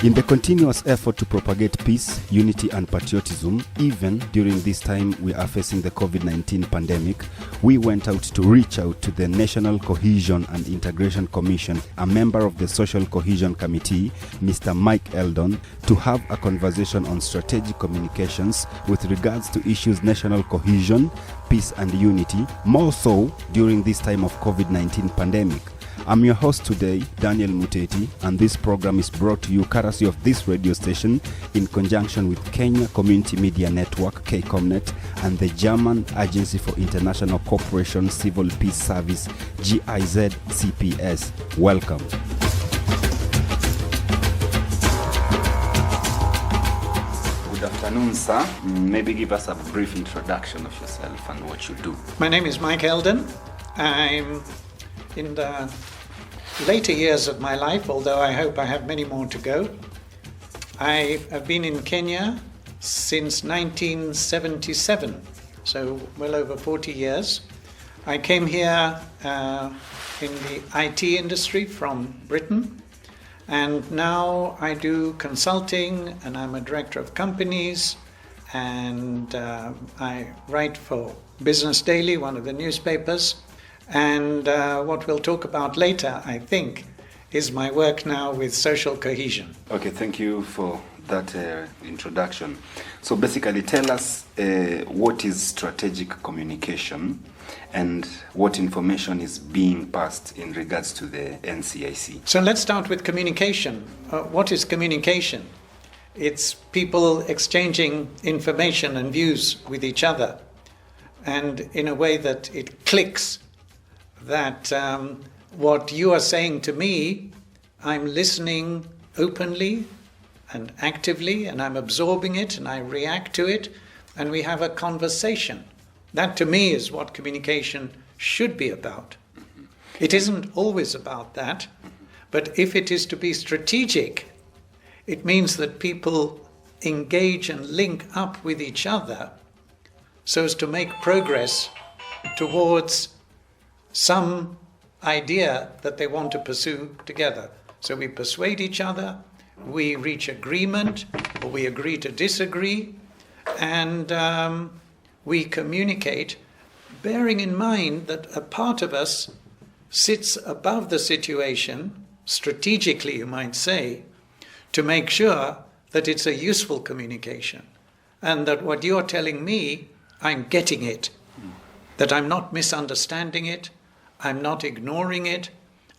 In the continuous effort to propagate peace, unity and patriotism, even during this time we are facing the COVID-19 pandemic, we went out to reach out to the National Cohesion and Integration Commission, a member of the Social Cohesion Committee, Mr. Mike Eldon, to have a conversation on strategic communications with regards to issues national cohesion, peace and unity, more so during this time of COVID-19 pandemic. I'm your host today, Daniel Muteti, and this program is brought to you courtesy of this radio station in conjunction with Kenya Community Media Network, KCOMNET, and the German Agency for International Cooperation Civil Peace Service, GIZ CPS. Welcome. Good afternoon, sir. Maybe give us a brief introduction of yourself and what you do. My name is Mike Eldon. I'm in the later years of my life, although I hope I have many more to go. I have been in Kenya since 1977, so well over 40 years. I came here in the IT industry from Britain, and now I do consulting, and I'm a director of companies, and I write for Business Daily, one of the newspapers. And what we'll talk about later, I think, is my work now with social cohesion. Okay, thank you for that introduction. So basically, tell us what is strategic communication and what information is being passed in regards to the NCIC. So let's start with communication. What is communication? It's people exchanging information and views with each other, and in a way that it clicks that what you are saying to me, I'm listening openly and actively, and I'm absorbing it, and I react to it, and we have a conversation. That, to me, is what communication should be about. It isn't always about that, but if it is to be strategic, it means that people engage and link up with each other so as to make progress towards some idea that they want to pursue together. So we persuade each other, we reach agreement, or we agree to disagree, and we communicate, bearing in mind that a part of us sits above the situation, strategically you might say, to make sure that it's a useful communication, and that what you're telling me, I'm getting it, that I'm not misunderstanding it, I'm not ignoring it.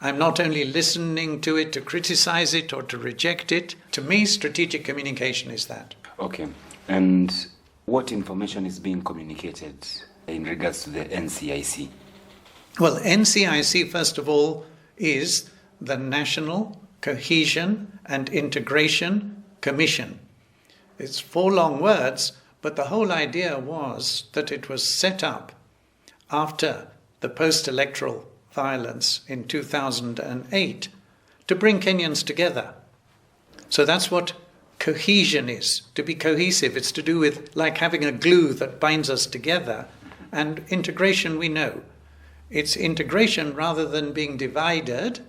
I'm not only listening to it to criticize it or to reject it. To me, strategic communication is that. Okay. And what information is being communicated in regards to the NCIC? Well, NCIC, first of all, is the National Cohesion and Integration Commission. It's 4 long words, but the whole idea was that it was set up after the post-electoral violence in 2008 to bring Kenyans together. So that's what cohesion is, to be cohesive. It's to do with like having a glue that binds us together. And integration, we know. It's integration rather than being divided,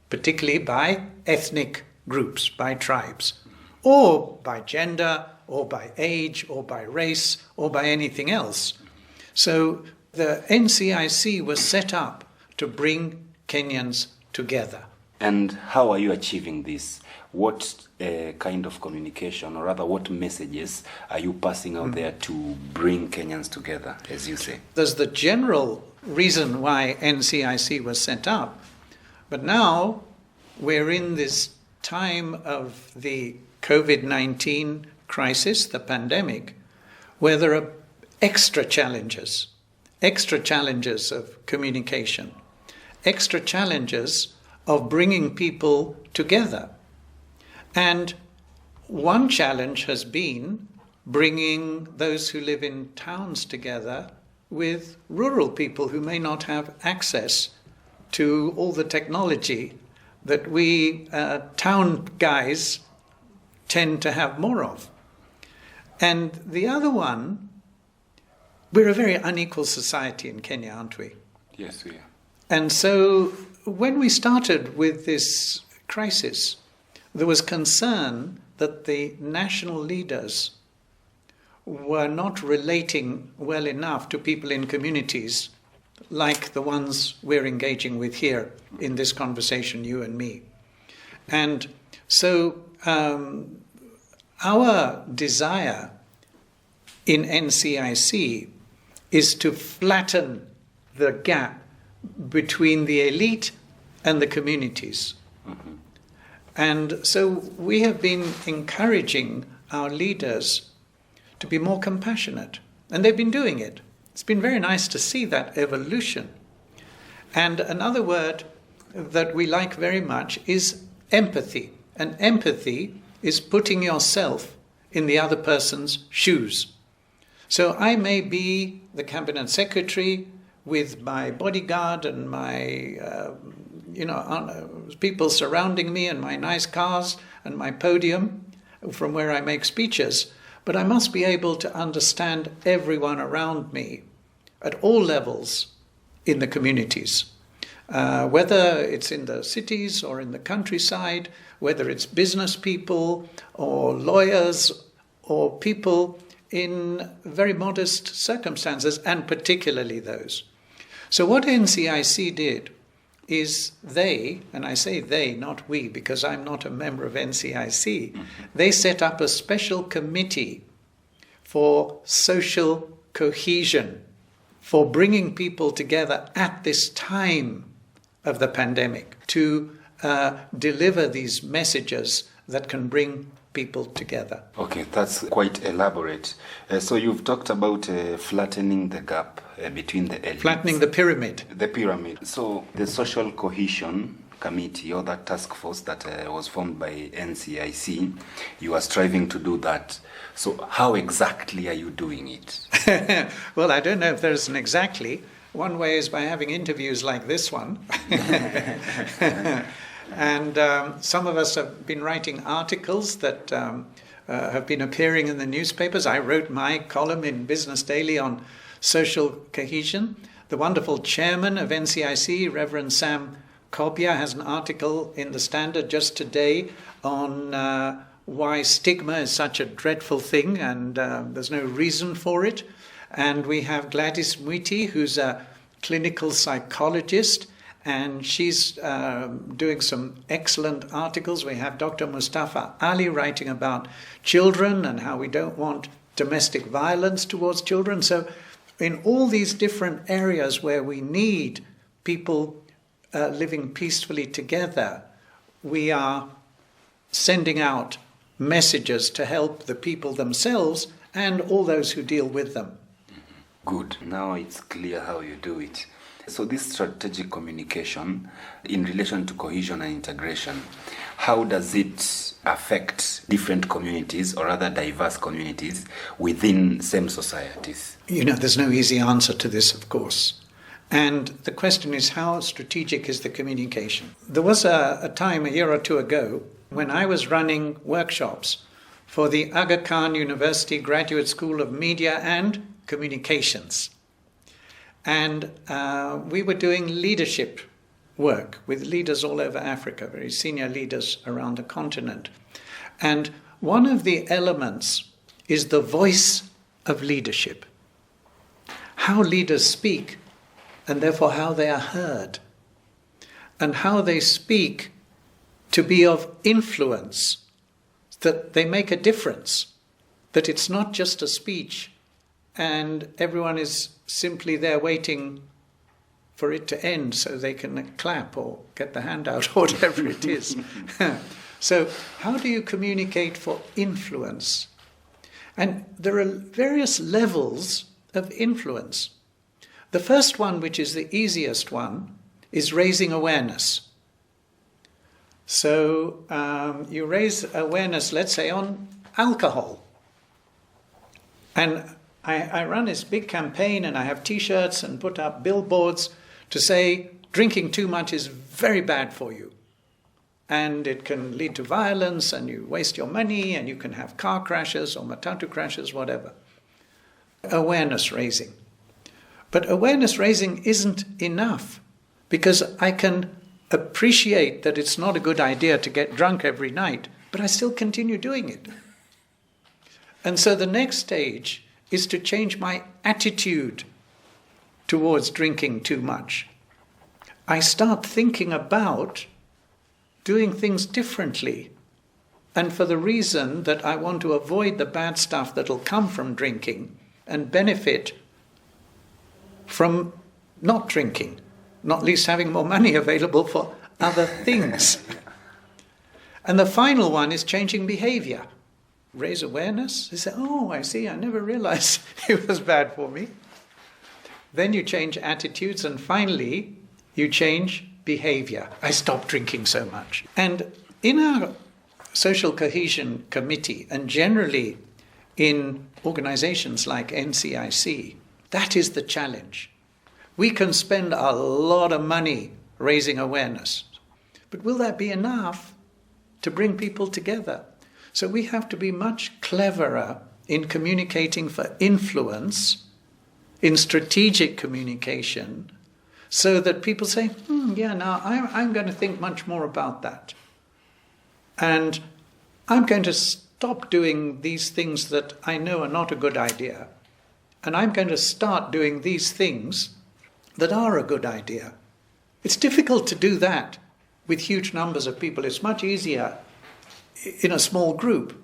particularly by ethnic groups, by tribes, or by gender, or by age, or by race, or by anything else. So the NCIC was set up to bring Kenyans together. And how are you achieving this? What kind of communication, or rather what messages are you passing out there to bring Kenyans together, as you say? There's the general reason why NCIC was set up, but now we're in this time of the COVID-19 crisis, the pandemic, where there are extra challenges of communication, extra challenges of bringing people together. And one challenge has been bringing those who live in towns together with rural people who may not have access to all the technology that we town guys tend to have more of. And the other one, we're a very unequal society in Kenya, aren't we? Yes, we are. And so when we started with this crisis, there was concern that the national leaders were not relating well enough to people in communities like the ones we're engaging with here in this conversation, you and me. And so our desire in NCIC is to flatten the gap between the elite and the communities. Mm-hmm. And so we have been encouraging our leaders to be more compassionate. And they've been doing it. It's been very nice to see that evolution. And another word that we like very much is empathy. And empathy is putting yourself in the other person's shoes. So I may be the cabinet secretary with my bodyguard and my, people surrounding me and my nice cars and my podium from where I make speeches. But I must be able to understand everyone around me at all levels in the communities, whether it's in the cities or in the countryside, whether it's business people or lawyers or people in very modest circumstances, and particularly those. So what NCIC did is they, and I say they, not we, because I'm not a member of NCIC, they set up a special committee for social cohesion, for bringing people together at this time of the pandemic to deliver these messages that can bring people together. Okay, that's quite elaborate. So you've talked about flattening the gap between the elites. Flattening the pyramid. The pyramid. So the Social Cohesion Committee, or that task force that was formed by NCIC, you are striving to do that. So how exactly are you doing it? Well, I don't know if there's an exactly. One way is by having interviews like this one. And some of us have been writing articles that have been appearing in the newspapers. I wrote my column in Business Daily on social cohesion. The wonderful chairman of NCIC, Reverend Sam Kobia, has an article in the Standard just today on why stigma is such a dreadful thing and there's no reason for it. And we have Gladys Mwiti, who's a clinical psychologist, and she's doing some excellent articles. We have Dr. Mustafa Ali writing about children and how we don't want domestic violence towards children. So in all these different areas where we need people living peacefully together, we are sending out messages to help the people themselves and all those who deal with them. Good. Now it's clear how you do it. So this strategic communication in relation to cohesion and integration, how does it affect different communities or other diverse communities within same societies? You know, there's no easy answer to this, of course. And the question is, how strategic is the communication? There was a time a year or two ago when I was running workshops for the Aga Khan University Graduate School of Media and Communications. And we were doing leadership work with leaders all over Africa, very senior leaders around the continent. And one of the elements is the voice of leadership. How leaders speak, and therefore how they are heard. And how they speak to be of influence, that they make a difference, that it's not just a speech and everyone is simply there waiting for it to end so they can clap or get the hand out or whatever it is. So how do you communicate for influence? And there are various levels of influence. The first one, which is the easiest one, is raising awareness. So you raise awareness, let's say, on alcohol. And I run this big campaign and I have T-shirts and put up billboards to say drinking too much is very bad for you. And it can lead to violence and you waste your money and you can have car crashes or matatu crashes, whatever. Awareness raising. But awareness raising isn't enough because I can appreciate that it's not a good idea to get drunk every night, but I still continue doing it. And so the next stage is to change my attitude towards drinking too much. I start thinking about doing things differently, and for the reason that I want to avoid the bad stuff that'll come from drinking and benefit from not drinking, not least having more money available for other things. And the final one is changing behavior. Raise awareness. They say, oh, I see, I never realized it was bad for me. Then you change attitudes, and finally, you change behavior. I stop drinking so much. And in our Social Cohesion Committee, and generally in organizations like NCIC, that is the challenge. We can spend a lot of money raising awareness, but will that be enough to bring people together? So we have to be much cleverer in communicating for influence, in strategic communication, so that people say, now I'm going to think much more about that. And I'm going to stop doing these things that I know are not a good idea. And I'm going to start doing these things that are a good idea. It's difficult to do that with huge numbers of people. It's much easier in a small group.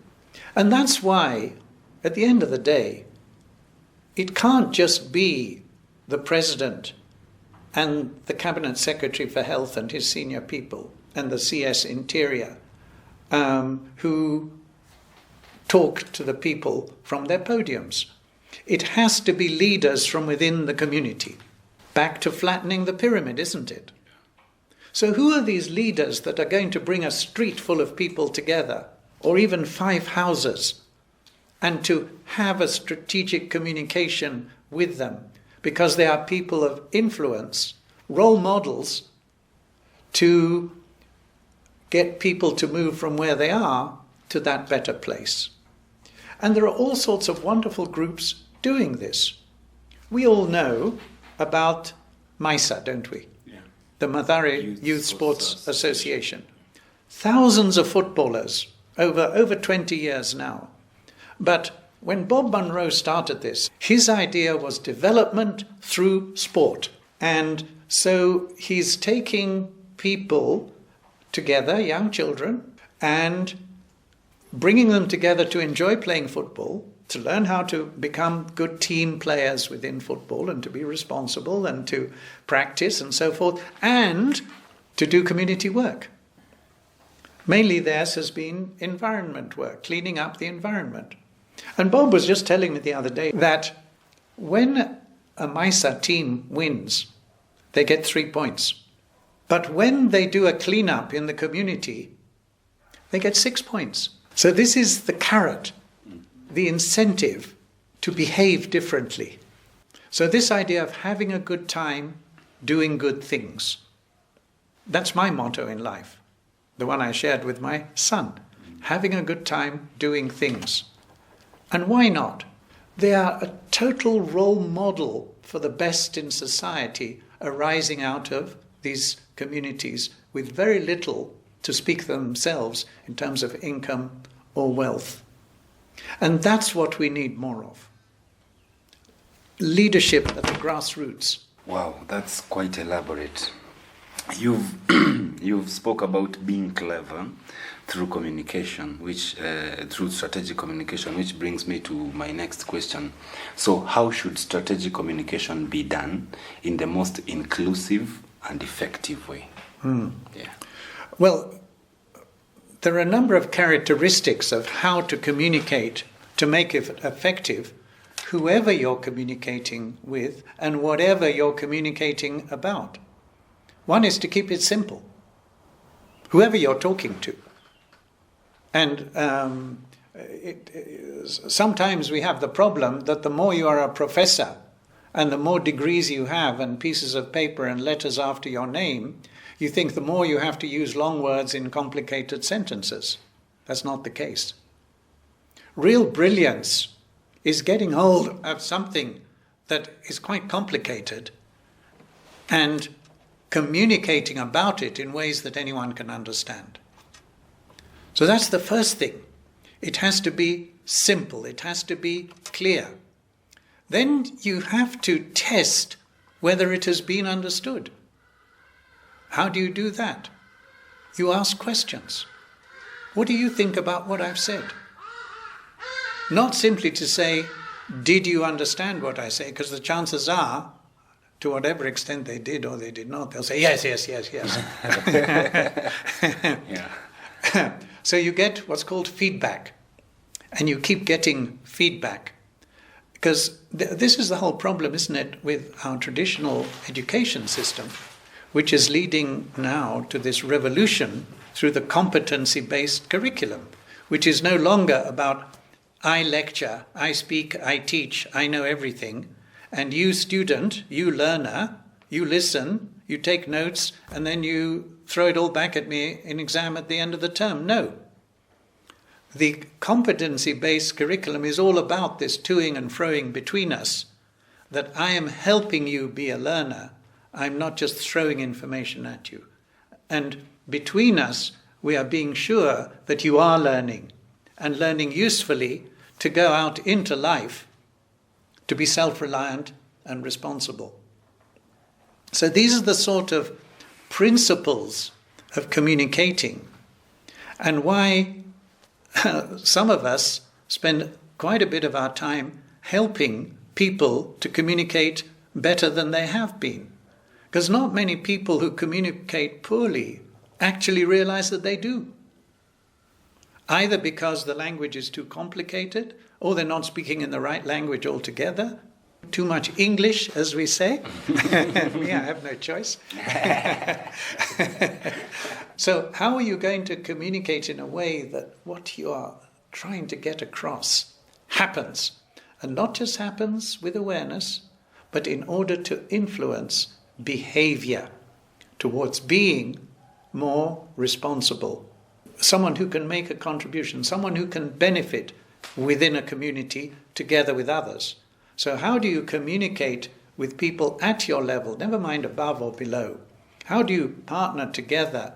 And that's why, at the end of the day, it can't just be the president and the cabinet secretary for health and his senior people and the CS Interior who talk to the people from their podiums. It has to be leaders from within the community. Back to flattening the pyramid, isn't it? So who are these leaders that are going to bring a street full of people together, or even 5 houses, and to have a strategic communication with them? Because they are people of influence, role models, to get people to move from where they are to that better place. And there are all sorts of wonderful groups doing this. We all know about MISA, don't we? Yeah. The Mathare Youth Sports Association. Thousands of footballers over 20 years now. But when Bob Munro started this, his idea was development through sport. And so he's taking people together, young children, and bringing them together to enjoy playing football, to learn how to become good team players within football and to be responsible and to practice and so forth, and to do community work. Mainly theirs has been environment work, cleaning up the environment. And Bob was just telling me the other day that when a MISA team wins, they get 3 points. But when they do a cleanup in the community, they get 6 points. So this is the carrot, the incentive to behave differently. So this idea of having a good time, doing good things. That's my motto in life, the one I shared with my son. Having a good time, doing things. And why not? They are a total role model for the best in society arising out of these communities with very little to speak for themselves in terms of income or wealth. And that's what we need more of. Leadership at the grassroots. Wow, that's quite elaborate. You've you've spoke about being clever through communication, which through strategic communication, which brings me to my next question. So how should strategic communication be done in the most inclusive and effective way? Yeah. Well, there are a number of characteristics of how to communicate to make it effective, whoever you're communicating with and whatever you're communicating about. One is to keep it simple, whoever you're talking to. And sometimes we have the problem that the more you are a professor and the more degrees you have and pieces of paper and letters after your name, you think the more you have to use long words in complicated sentences. That's not the case. Real brilliance is getting hold of something that is quite complicated and communicating about it in ways that anyone can understand. So that's the first thing. It has to be simple. It has to be clear. Then you have to test whether it has been understood. How do you do that? You ask questions. What do you think about what I've said? Not simply to say, did you understand what I say? Because the chances are, to whatever extent they did or they did not, they'll say, yes, yes, yes, yes. Yeah. So you get what's called feedback. And you keep getting feedback. Because this is the whole problem, isn't it, with our traditional education system, which is leading now to this revolution through the competency-based curriculum, which is no longer about I lecture, I speak, I teach, I know everything, and you student, you learner, you listen, you take notes, and then you throw it all back at me in exam at the end of the term. No. The competency-based curriculum is all about this toing and froing between us, that I am helping you be a learner. I'm not just throwing information at you. And between us, we are being sure that you are learning, and learning usefully to go out into life, to be self-reliant and responsible. So these are the sort of principles of communicating, and why some of us spend quite a bit of our time helping people to communicate better than they have been. Because not many people who communicate poorly actually realize that they do. Either because the language is too complicated, or they're not speaking in the right language altogether. Too much English, as we say. Yeah, I have no choice. So how are you going to communicate in a way that what you are trying to get across happens? And not just happens with awareness, but in order to influence behavior towards being more responsible. Someone who can make a contribution, someone who can benefit within a community together with others. So how do you communicate with people at your level, never mind above or below? How do you partner together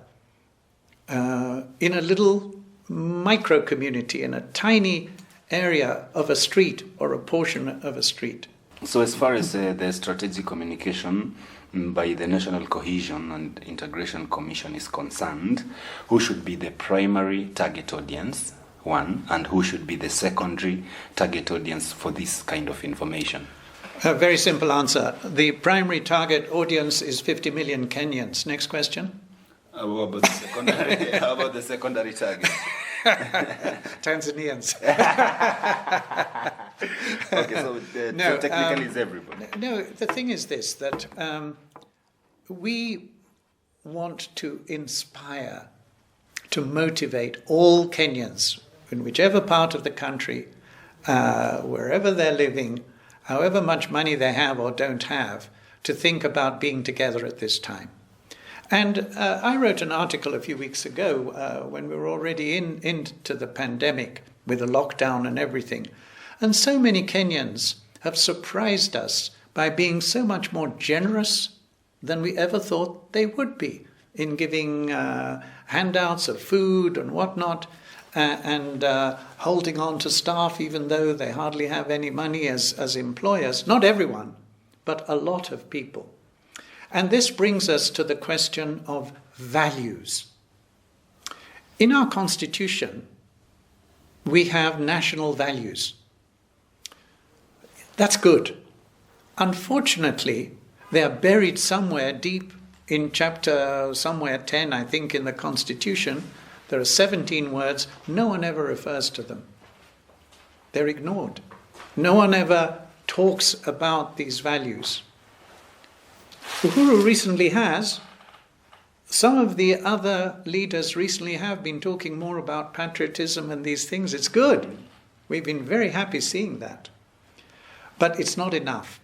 in a little micro-community, in a tiny area of a street or a portion of a street? So as far as the strategic communication by the National Cohesion and Integration Commission is concerned, who should be the primary target audience, one, and who should be the secondary target audience for this kind of information? A very simple answer. The primary target audience is 50 million Kenyans. Next question. How about the secondary, how about the secondary target? Tanzanians. Okay, so, so technically it's everybody. No, the thing is this, that we want to inspire, to motivate all Kenyans, in whichever part of the country, wherever they're living, however much money they have or don't have, to think about being together at this time. And I wrote an article a few weeks ago when we were already into the pandemic with the lockdown and everything. And so many Kenyans have surprised us by being so much more generous than we ever thought they would be in giving handouts of food and whatnot, and holding on to staff even though they hardly have any money as employers. Not everyone, but a lot of people. And this brings us to the question of values. In our Constitution, we have national values. That's good. Unfortunately, they are buried somewhere deep in chapter somewhere 10, I think, in the Constitution. There are 17 words. No one ever refers to them. They're ignored. No one ever talks about these values. Uhuru recently has. Some of the other leaders recently have been talking more about patriotism and these things. It's good. We've been very happy seeing that. But it's not enough.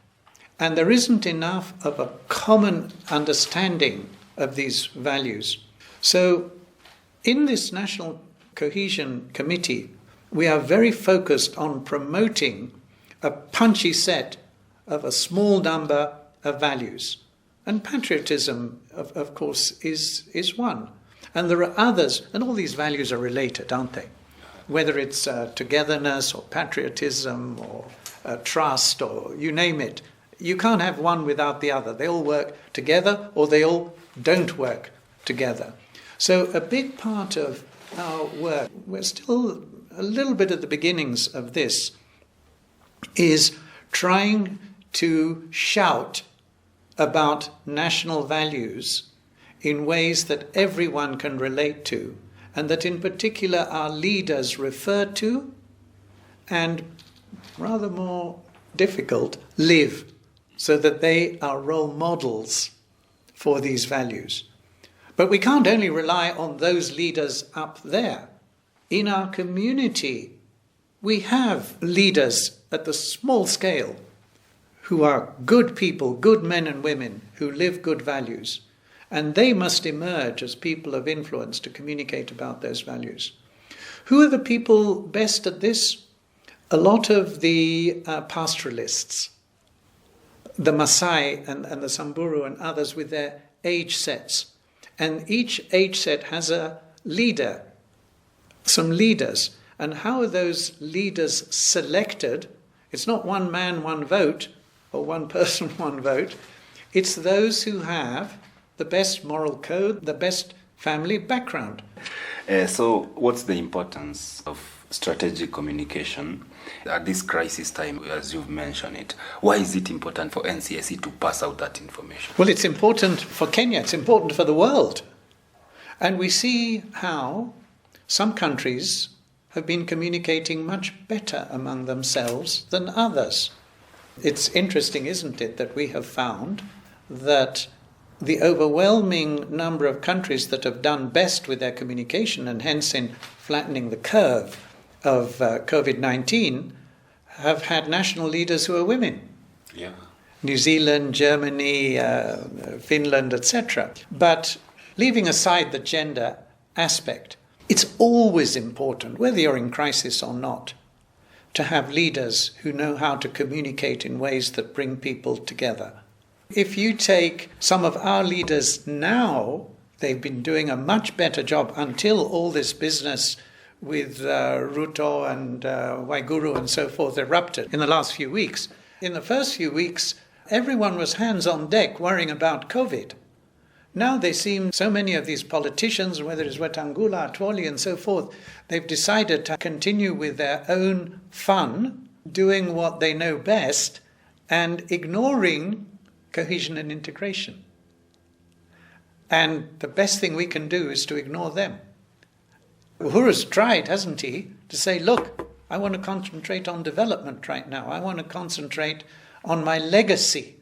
And there isn't enough of a common understanding of these values. So in this National Cohesion Committee, we are very focused on promoting a punchy set of a small number of values. And patriotism, of course, is one. And there are others, and all these values are related, aren't they? Whether it's togetherness or patriotism or trust or you name it. You can't have one without the other. They all work together or they all don't work together. So a big part of our work, we're still a little bit at the beginnings of this, is trying to shout about national values in ways that everyone can relate to, and that in particular our leaders refer to, and rather more difficult, live, so that they are role models for these values. But we can't only rely on those leaders up there. In our community, we have leaders at the small scale who are good people, good men and women who live good values. And they must emerge as people of influence to communicate about those values. Who are the people best at this? A lot of the pastoralists, the Maasai and the Samburu and others with their age sets. And each age set has a leader, some leaders. And how are those leaders selected? It's not one man, one vote, or one person, one vote. It's those who have the best moral code, the best family background. So what's the importance of strategic communication at this crisis time, as you've mentioned it? Why is it important for NCIC to pass out that information? Well, it's important for Kenya, it's important for the world. And we see how some countries have been communicating much better among themselves than others. It's interesting, isn't it, that we have found that the overwhelming number of countries that have done best with their communication, and hence in flattening the curve of COVID-19, have had national leaders who are women. Yeah. New Zealand, Germany, Finland, etc. But leaving aside the gender aspect, it's always important, whether you're in crisis or not, to have leaders who know how to communicate in ways that bring people together. If you take some of our leaders now, they've been doing a much better job until all this business with Ruto and Waiguru and so forth erupted in the last few weeks. In the first few weeks, everyone was hands on deck worrying about COVID. Now they seem, so many of these politicians, whether it's Wetangula, Atwoli and so forth, they've decided to continue with their own fun, doing what they know best, and ignoring cohesion and integration. And the best thing we can do is to ignore them. Uhuru's tried, hasn't he, to say, look, I want to concentrate on development right now. I want to concentrate on my legacy.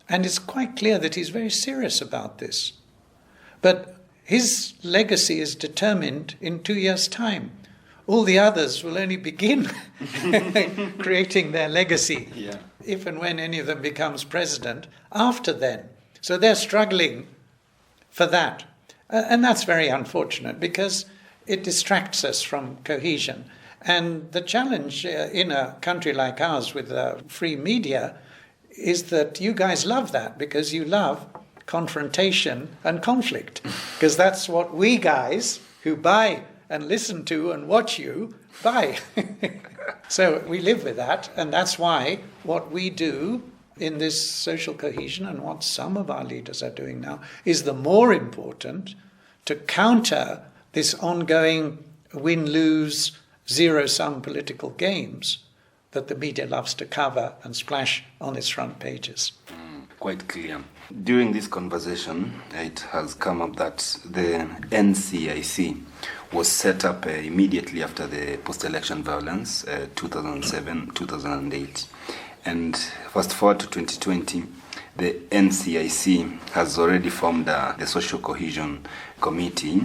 And it's quite clear that he's very serious about this. But his legacy is determined in 2 years' time. All the others will only begin creating their legacy, if and when any of them becomes president, after then. So they're struggling for that. And that's very unfortunate because it distracts us from cohesion. And the challenge in a country like ours with free media is that you guys love that because you love confrontation and conflict. Because that's what we guys who buy and listen to and watch you buy. So we live with that, and that's why what we do in this social cohesion and what some of our leaders are doing now is the more important to counter this ongoing win-lose, zero-sum political games that the media loves to cover and splash on its front pages. Quite clear. During this conversation, it has come up that the NCIC was set up immediately after the post-election violence, 2007-2008. And fast forward to 2020, the NCIC has already formed the Social Cohesion Committee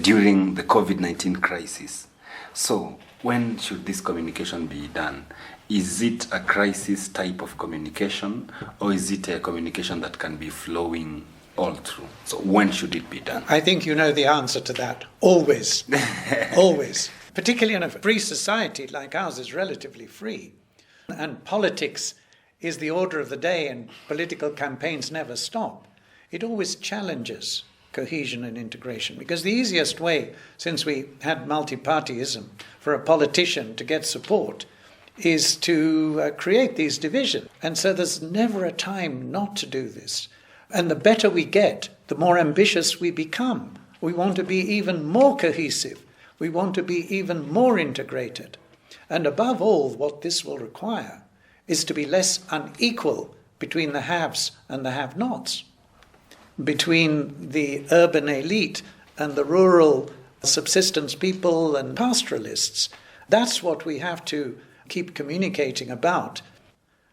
during the COVID-19 crisis. So when should this communication be done? Is it a crisis type of communication, or is it a communication that can be flowing all through? So when should it be done? I think you know the answer to that. Always. Always. Particularly in a free society like ours is relatively free. And politics is the order of the day and political campaigns never stop. it always challenges cohesion and integration. Because the easiest way, since we had multi-partyism, for a politician to get support is to create these divisions. And so there's never a time not to do this. And the better we get, the more ambitious we become. We want to be even more cohesive. We want to be even more integrated. And above all, what this will require is to be less unequal between the haves and the have-nots, between the urban elite and the rural subsistence people and pastoralists. That's what we have to keep communicating about.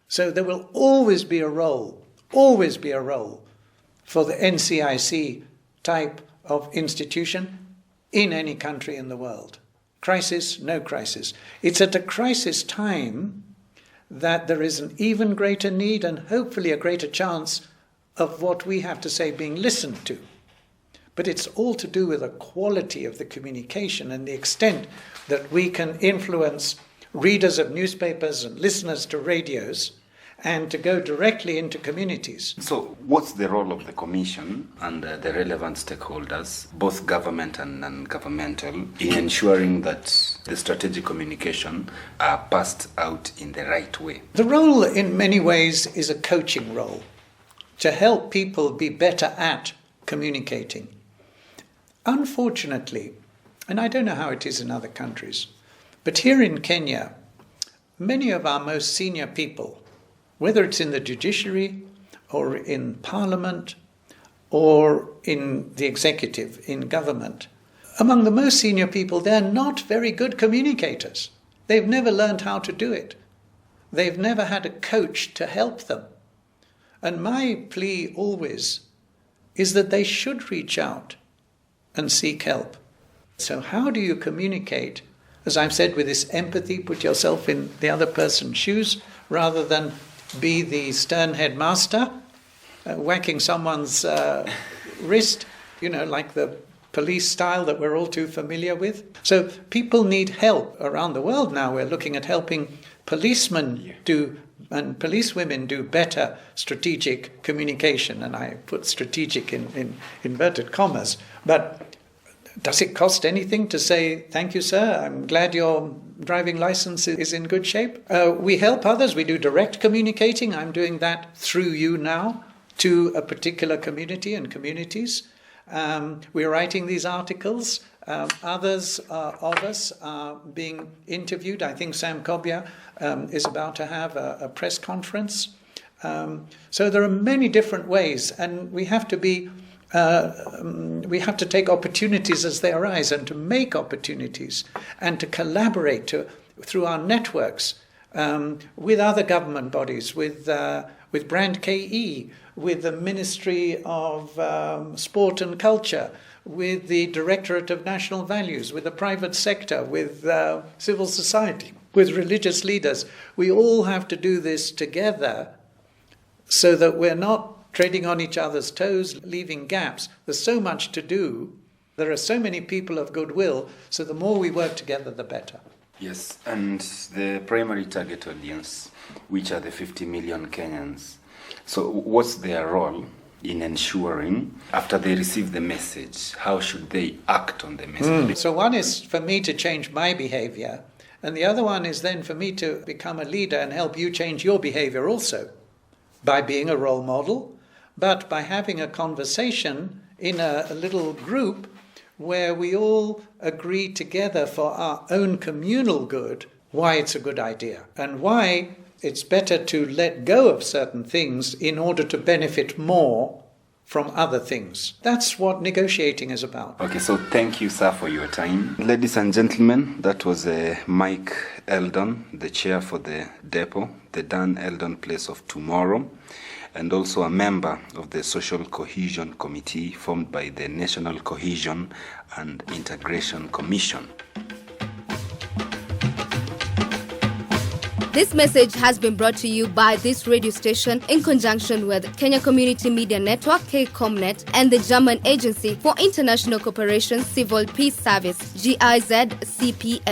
So there will always be a role for the NCIC type of institution in any country in the world. Crisis, no crisis. It's at a crisis time that there is an even greater need and hopefully a greater chance of what we have to say being listened to. But it's all to do with the quality of the communication and the extent that we can influence readers of newspapers and listeners to radios and to go directly into communities. So what's the role of the Commission and the relevant stakeholders, both government and non-governmental, in ensuring that the strategic communication are passed out in the right way? The role in many ways is a coaching role, to help people be better at communicating. Unfortunately, and I don't know how it is in other countries, but here in Kenya, many of our most senior people, whether it's in the judiciary or in parliament or in the executive, in government, among the most senior people, they're not very good communicators. They've never learned how to do it. They've never had a coach to help them. And my plea always is that they should reach out and seek help. So how do you communicate, as I've said, with this empathy, put yourself in the other person's shoes, rather than be the stern headmaster, whacking someone's wrist, like the police style that we're all too familiar with. So people need help around the world now. We're looking at helping policemen do and policewomen do better strategic communication. And I put strategic in inverted commas. But does it cost anything to say, thank you, sir, I'm glad your driving license is in good shape? We help others. We do direct communicating. I'm doing that through you now to a particular community and communities. We're writing these articles. Others of us are being interviewed. I think Sam Kobia is about to have a press conference. So there are many different ways, and we have to be we have to take opportunities as they arise and to make opportunities and to collaborate through our networks with other government bodies, with Brand KE, with the Ministry of Sport and Culture, with the Directorate of National Values, with the private sector, with civil society, with religious leaders. We all have to do this together so that we're not treading on each other's toes, leaving gaps. There's so much to do. There are so many people of goodwill, so the more we work together, the better. Yes, and the primary target audience, which are the 50 million Kenyans. So what's their role in ensuring, after they receive the message, how should they act on the message? So one is for me to change my behavior, and the other one is then for me to become a leader and help you change your behavior also, by being a role model, but by having a conversation in a little group where we all agree together for our own communal good why it's a good idea and why it's better to let go of certain things in order to benefit more from other things. That's what negotiating is about. Okay, so thank you, sir, for your time. Ladies and gentlemen, that was Mike Eldon, the chair for the depot, the Dan Eldon Place of Tomorrow, and also a member of the Social Cohesion Committee formed by the National Cohesion and Integration Commission. This message has been brought to you by this radio station in conjunction with Kenya Community Media Network, KCOMNET, and the German Agency for International Cooperation Civil Peace Service, GIZ-CPS.